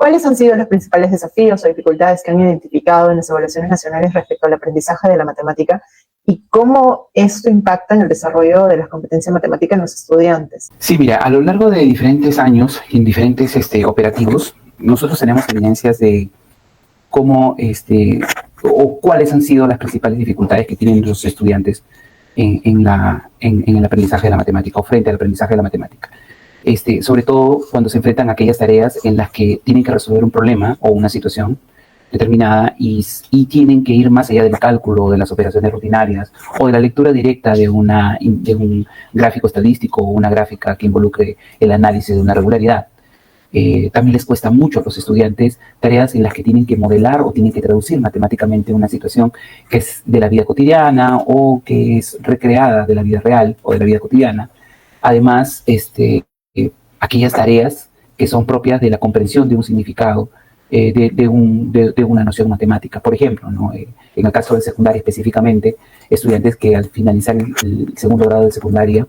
¿Cuáles han sido los principales desafíos o dificultades que han identificado en las evaluaciones nacionales respecto al aprendizaje de la matemática y cómo esto impacta en el desarrollo de las competencias matemáticas en los estudiantes? Sí, mira, a lo largo de diferentes años, en diferentes operativos, nosotros tenemos evidencias de cómo o cuáles han sido las principales dificultades que tienen los estudiantes en el aprendizaje de la matemática o frente al aprendizaje de la matemática. Sobre todo cuando se enfrentan a aquellas tareas en las que tienen que resolver un problema o una situación determinada y tienen que ir más allá del cálculo, de las operaciones rutinarias o de la lectura directa de un gráfico estadístico o una gráfica que involucre el análisis de una regularidad. También les cuesta mucho a los estudiantes tareas en las que tienen que modelar o tienen que traducir matemáticamente una situación que es de la vida cotidiana o que es recreada de la vida real o de la vida cotidiana. Además, aquellas tareas que son propias de la comprensión de un significado, de una noción matemática. Por ejemplo, ¿no? En el caso de secundaria específicamente, estudiantes que al finalizar el segundo grado de secundaria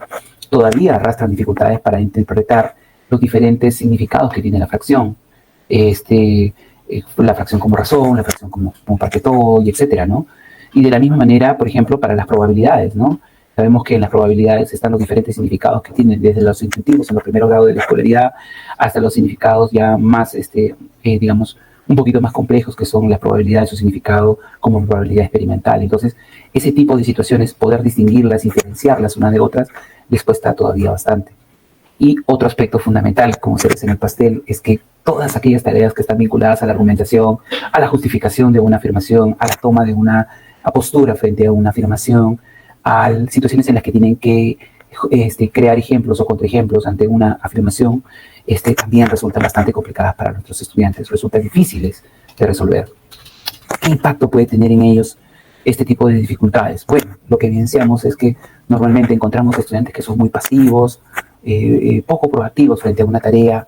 todavía arrastran dificultades para interpretar los diferentes significados que tiene la fracción. La fracción como razón, la fracción como paquetó, y etcétera, ¿no? Y de la misma manera, por ejemplo, para las probabilidades, ¿no? Sabemos que en las probabilidades están los diferentes significados que tienen, desde los intuitivos en los primeros grados de la escolaridad hasta los significados ya más, digamos, un poquito más complejos, que son las probabilidades, su significado como probabilidad experimental. Entonces, ese tipo de situaciones, poder distinguirlas, diferenciarlas unas de otras, les cuesta todavía bastante. Y otro aspecto fundamental, como se dice en el pastel, es que todas aquellas tareas que están vinculadas a la argumentación, a la justificación de una afirmación, a la toma de una postura frente a una afirmación, a situaciones en las que tienen que crear ejemplos o contraejemplos ante una afirmación, también resultan bastante complicadas para nuestros estudiantes, resultan difíciles de resolver. ¿Qué impacto puede tener en ellos este tipo de dificultades? Bueno, lo que evidenciamos es que normalmente encontramos estudiantes que son muy pasivos, poco proactivos frente a una tarea,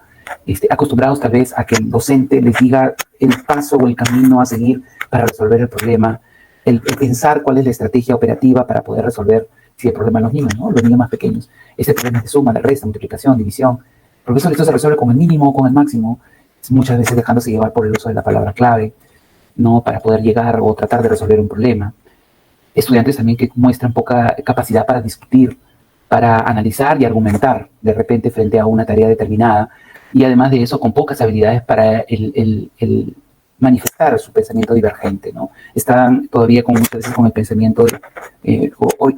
acostumbrados tal vez a que el docente les diga el paso o el camino a seguir para resolver el problema, el pensar cuál es la estrategia operativa para poder resolver si el problema de los niños, ¿no? Los niños más pequeños. Este problema es de suma, de resta, multiplicación, división. El profesor esto se resuelve con el mínimo o con el máximo, muchas veces dejándose llevar por el uso de la palabra clave, ¿no? Para poder llegar o tratar de resolver un problema. Estudiantes también que muestran poca capacidad para discutir, para analizar y argumentar de repente frente a una tarea determinada, y además de eso con pocas habilidades para el manifestar su pensamiento divergente, ¿no? Están todavía muchas veces con el pensamiento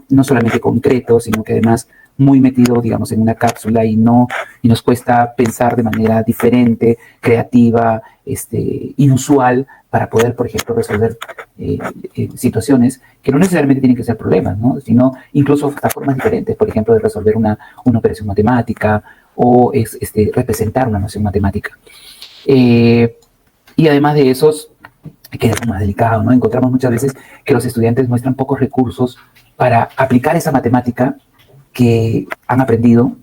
no solamente concreto, sino que además muy metido, digamos, en una cápsula y nos cuesta pensar de manera diferente, creativa, inusual, para poder, por ejemplo, resolver situaciones que no necesariamente tienen que ser problemas, ¿no? Sino incluso hasta formas diferentes, por ejemplo, de resolver una operación matemática o representar una noción matemática. Y además de eso, que es más delicado, ¿no? Encontramos muchas veces que los estudiantes muestran pocos recursos para aplicar esa matemática que han aprendido,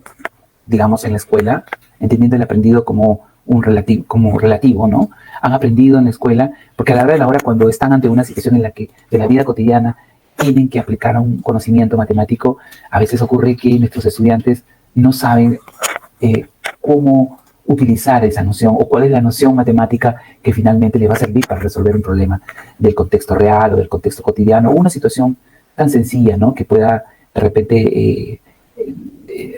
digamos, en la escuela, entendiendo el aprendido como relativo, ¿no? Han aprendido en la escuela, porque a la hora de la hora, cuando están ante una situación en la que de la vida cotidiana tienen que aplicar un conocimiento matemático, a veces ocurre que nuestros estudiantes no saben cómo utilizar esa noción o cuál es la noción matemática que finalmente les va a servir para resolver un problema del contexto real o del contexto cotidiano, o una situación tan sencilla, ¿no? Que pueda de repente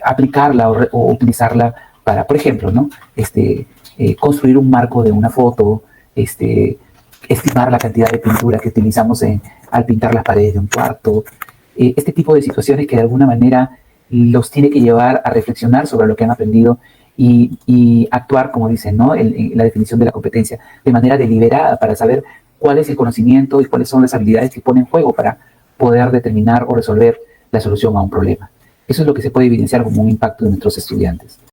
aplicarla o utilizarla para, por ejemplo, ¿no? Construir un marco de una foto, estimar la cantidad de pintura que utilizamos al pintar las paredes de un cuarto, este tipo de situaciones que de alguna manera los tiene que llevar a reflexionar sobre lo que han aprendido y actuar, como dicen, ¿no? En la definición de la competencia, de manera deliberada para saber cuál es el conocimiento y cuáles son las habilidades que pone en juego para poder determinar o resolver la solución a un problema. Eso es lo que se puede evidenciar como un impacto de nuestros estudiantes.